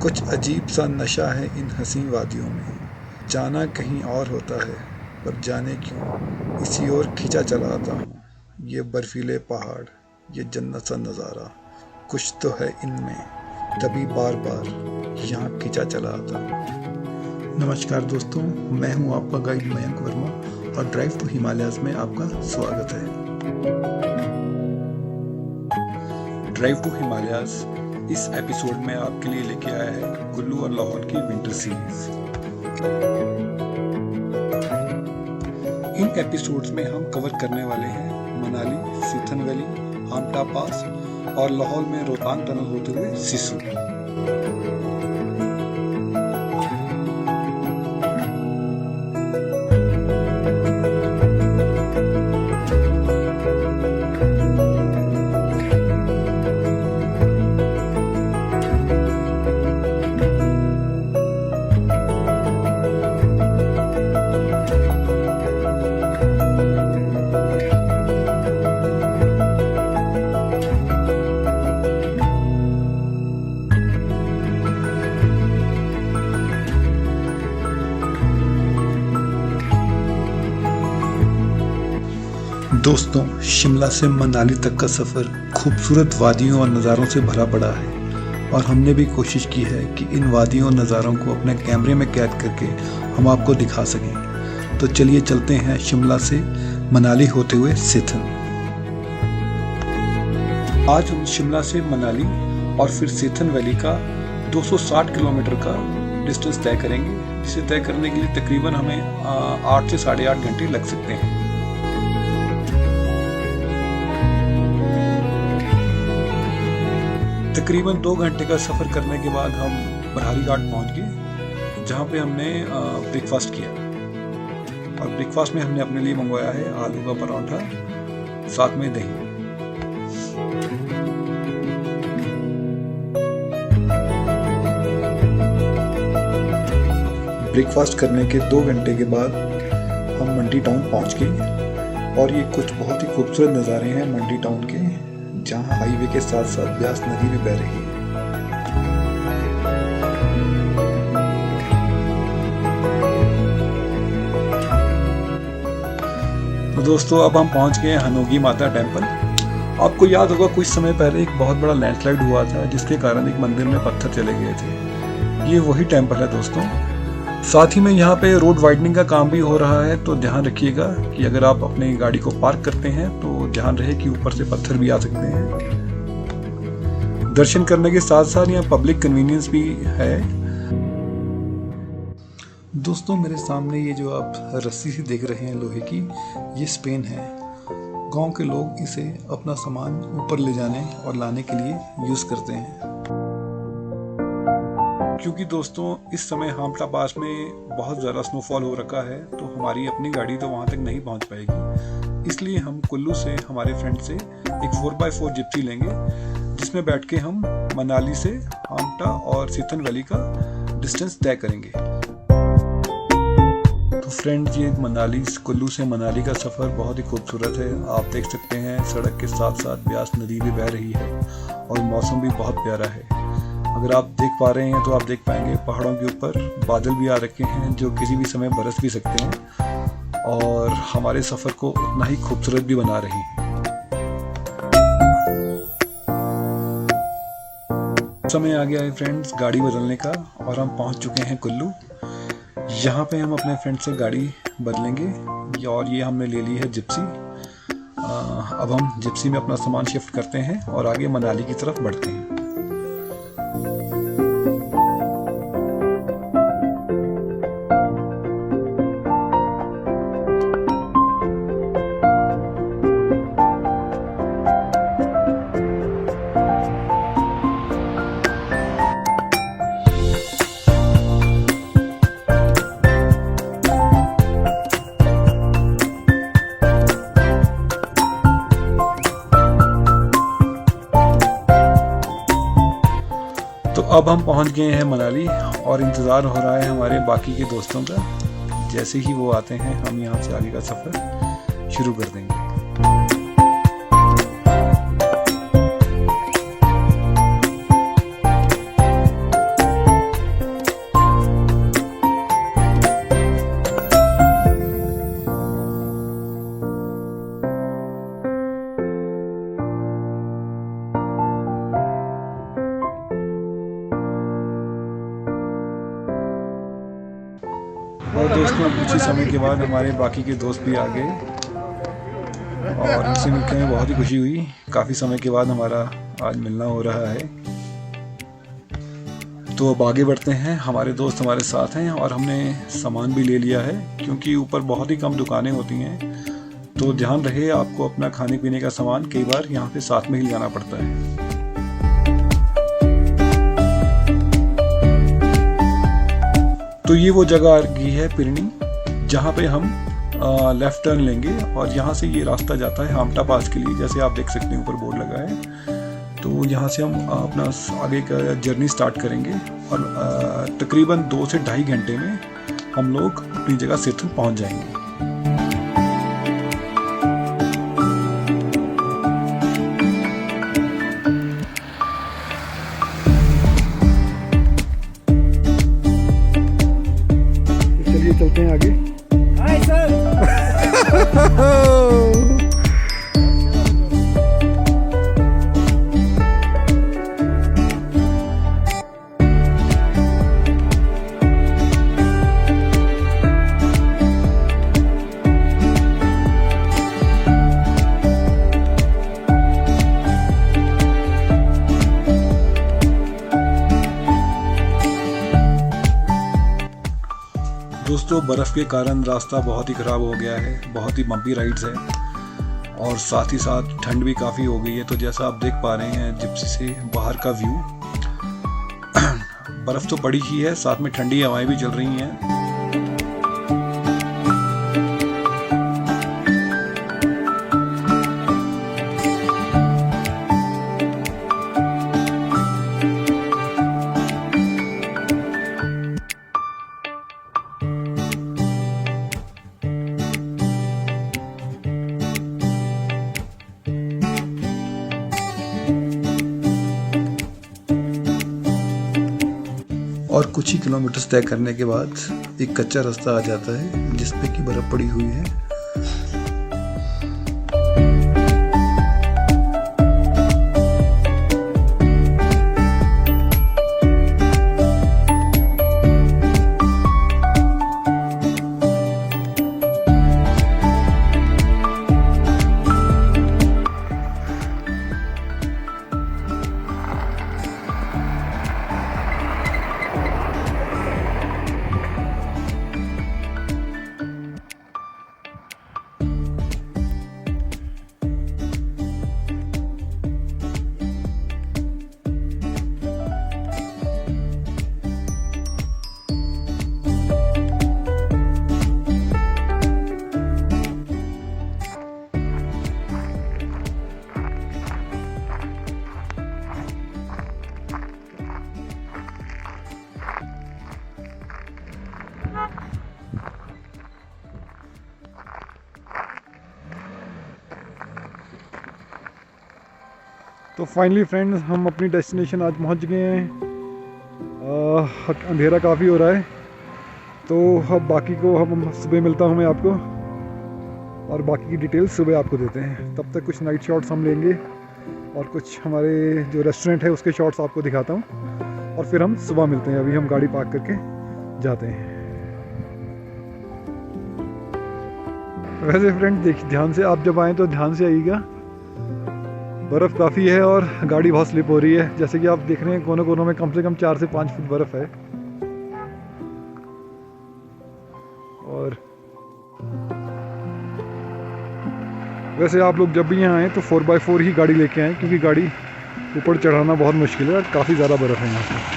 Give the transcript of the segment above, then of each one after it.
कुछ अजीब सा नशा है इन हसीं वादियों में। जाना कहीं और होता है पर जाने क्यों इसी ओर खिंचा चला आता हूँ। ये बर्फीले पहाड़, ये जन्नत सा नज़ारा, कुछ तो है इनमें, तभी बार बार यहाँ खिंचा चला आता हूँ। नमस्कार दोस्तों, मैं हूँ आपका गाइड मयंक वर्मा और ड्राइव टू हिमालयाज़ में आपका स्वागत है। ड्राइव टू हिमालयाज़ इस एपिसोड में आपके लिए लेके आया है कुल्लू और लाहौल की विंटर सीरीज। इन एपिसोड्स में हम कवर करने वाले हैं मनाली, सीथन वैली, हामटा पास और लाहौल में रोहतांग टनल होते हुए सिसु। दोस्तों, शिमला से मनाली तक का सफ़र खूबसूरत वादियों और नज़ारों से भरा पड़ा है और हमने भी कोशिश की है कि इन वादियों और नज़ारों को अपने कैमरे में कैद करके हम आपको दिखा सकें। तो चलिए चलते हैं शिमला से मनाली होते हुए सीथन। आज हम शिमला से मनाली और फिर सीथन वैली का 260 किलोमीटर का डिस्टेंस तय करेंगे, जिसे तय करने के लिए तकरीबन हमें 8 से 8.5 घंटे लग सकते हैं। तकरीबन 2 घंटे का सफ़र करने के बाद हम बरहारी घाट पहुंच गए, जहां पे हमने ब्रेकफास्ट किया और ब्रेकफास्ट में हमने अपने लिए मंगवाया है आलू का पराठा, साथ में दही। ब्रेकफास्ट करने के 2 घंटे के बाद हम मंडी टाउन पहुंच गए और ये कुछ बहुत ही खूबसूरत नज़ारे हैं मंडी टाउन के, जहां हाईवे के साथ साथ ब्यास नदी भी बह रही है। तो दोस्तों, अब हम पहुंच गए हनोगी माता टेम्पल। आपको याद होगा कुछ समय पहले एक बहुत बड़ा लैंडस्लाइड हुआ था, जिसके कारण एक मंदिर में पत्थर चले गए थे। ये वही टेम्पल है दोस्तों। साथ ही में यहाँ पे रोड वाइडनिंग का काम भी हो रहा है, तो ध्यान रखिएगा कि अगर आप अपनी गाड़ी को पार्क करते हैं तो ध्यान रहे कि ऊपर से पत्थर भी आ सकते हैं। दर्शन करने के साथ साथ यहाँ पब्लिक कन्वीनियंस भी है। दोस्तों, मेरे सामने ये जो आप रस्सी से देख रहे हैं लोहे की, ये स्पेन है। गांव के लोग इसे अपना सामान ऊपर ले जाने और लाने के लिए यूज करते हैं। क्योंकि दोस्तों इस समय हामटा पास में बहुत ज़्यादा स्नोफॉल हो रखा है, तो हमारी अपनी गाड़ी तो वहाँ तक नहीं पहुँच पाएगी। इसलिए हम कुल्लू से हमारे फ्रेंड से एक 4x4 जिप्सी लेंगे, जिसमें बैठ के हम मनाली से हामटा और सीथन वैली का डिस्टेंस तय करेंगे। तो फ्रेंड्स, ये कुल्लू से मनाली का सफ़र बहुत ही खूबसूरत है। आप देख सकते हैं सड़क के साथ साथ ब्यास नदी भी बह रही है और मौसम भी बहुत प्यारा है। अगर आप देख पा रहे हैं तो आप देख पाएंगे पहाड़ों के ऊपर बादल भी आ रखे हैं, जो किसी भी समय बरस भी सकते हैं और हमारे सफ़र को उतना ही खूबसूरत भी बना रही हैं। समय आ गया है फ्रेंड्स गाड़ी बदलने का और हम पहुंच चुके हैं कुल्लू। यहाँ पे हम अपने फ्रेंड से गाड़ी बदलेंगे और ये हमने ले ली है जिप्सी। अब हम जिप्सी में अपना सामान शिफ्ट करते हैं और आगे मनाली की तरफ बढ़ते हैं। तो अब हम पहुंच गए हैं मनाली और इंतज़ार हो रहा है हमारे बाकी के दोस्तों का। जैसे ही वो आते हैं हम यहाँ से आगे का सफ़र शुरू कर देंगे। और दोस्तों कुछ ही समय के बाद हमारे बाकी के दोस्त भी आ गए और इनसे मिलकर हमें बहुत ही खुशी हुई। काफ़ी समय के बाद हमारा आज मिलना हो रहा है। तो अब आगे बढ़ते हैं। हमारे दोस्त हमारे साथ हैं और हमने सामान भी ले लिया है, क्योंकि ऊपर बहुत ही कम दुकानें होती हैं, तो ध्यान रहे आपको अपना खाने पीने का सामान कई बार यहाँ पे साथ में ही लाना पड़ता है। तो ये वो जगह आ गई है पिरनी, जहाँ पे हम लेफ्ट टर्न लेंगे और यहाँ से ये रास्ता जाता है हामटा पास के लिए। जैसे आप देख सकते हैं ऊपर बोर्ड लगा है। तो यहाँ से हम अपना आगे का जर्नी स्टार्ट करेंगे और तकरीबन 2 से ढाई घंटे में हम लोग अपनी जगह सेतु पहुँच जाएंगे। चलिए चलते हैं आगे। Hi sir. दोस्तों बर्फ़ के कारण रास्ता बहुत ही ख़राब हो गया है, बहुत ही बम्पी राइड्स है और साथ ही साथ ठंड भी काफ़ी हो गई है। तो जैसा आप देख पा रहे हैं जिप्सी से बाहर का व्यू, बर्फ़ तो पड़ी ही है, साथ में ठंडी हवाएं भी चल रही हैं। और कुछ ही किलोमीटर तय करने के बाद एक कच्चा रास्ता आ जाता है जिस पे कि बर्फ पड़ी हुई है। तो फाइनली फ्रेंड्स हम अपनी डेस्टिनेशन आज पहुंच गए हैं। अंधेरा काफ़ी हो रहा है, तो अब बाकी को हम सुबह मिलता हूँ मैं आपको, और बाकी की डिटेल्स सुबह आपको देते हैं। तब तक कुछ नाइट शॉट्स हम लेंगे और कुछ हमारे जो रेस्टोरेंट है उसके शॉट्स आपको दिखाता हूँ, और फिर हम सुबह मिलते हैं। अभी हम गाड़ी पार्क करके जाते हैं। वैसे फ्रेंड ध्यान से, आप जब आएँ तो ध्यान से आइएगा। बर्फ़ काफ़ी है और गाड़ी बहुत स्लिप हो रही है। जैसे कि आप देख रहे हैं कोनों कोनों में कम से कम 4 से 5 फुट बर्फ़ है। और वैसे आप लोग जब भी यहाँ आएँ तो 4x4 ही गाड़ी लेके आएँ, क्योंकि गाड़ी ऊपर चढ़ाना बहुत मुश्किल है और काफ़ी ज़्यादा बर्फ़ है यहाँ पे।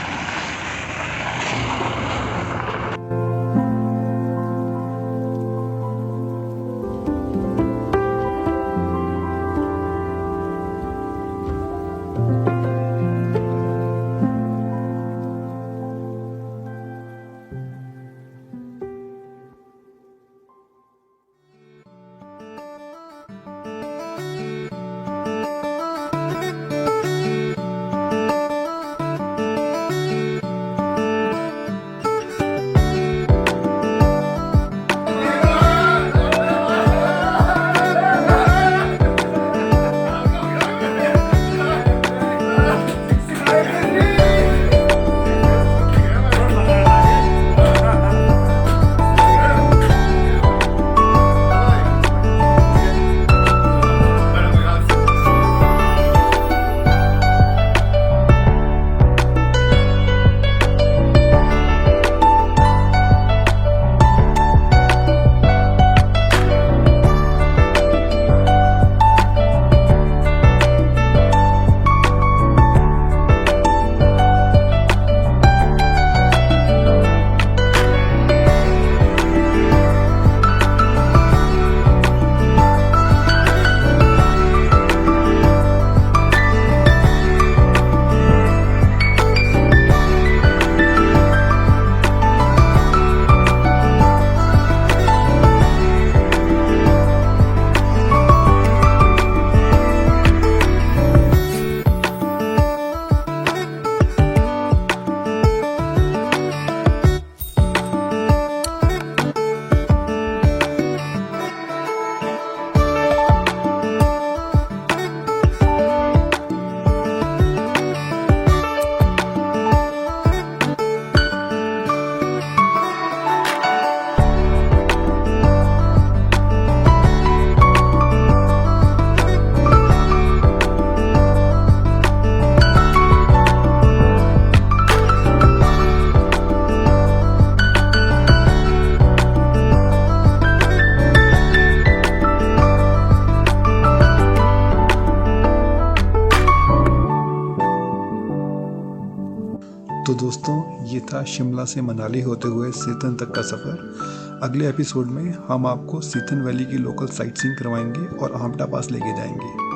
ये था शिमला से मनाली होते हुए सीतन तक का सफ़र। अगले एपिसोड में हम आपको सीतन वैली की लोकल साइट सीइंग करवाएंगे और आमटा पास लेके जाएंगे।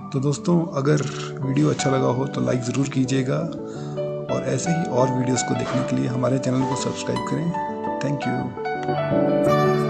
तो दोस्तों, अगर वीडियो अच्छा लगा हो तो लाइक ज़रूर कीजिएगा और ऐसे ही और वीडियोस को देखने के लिए हमारे चैनल को सब्सक्राइब करें। Thank you.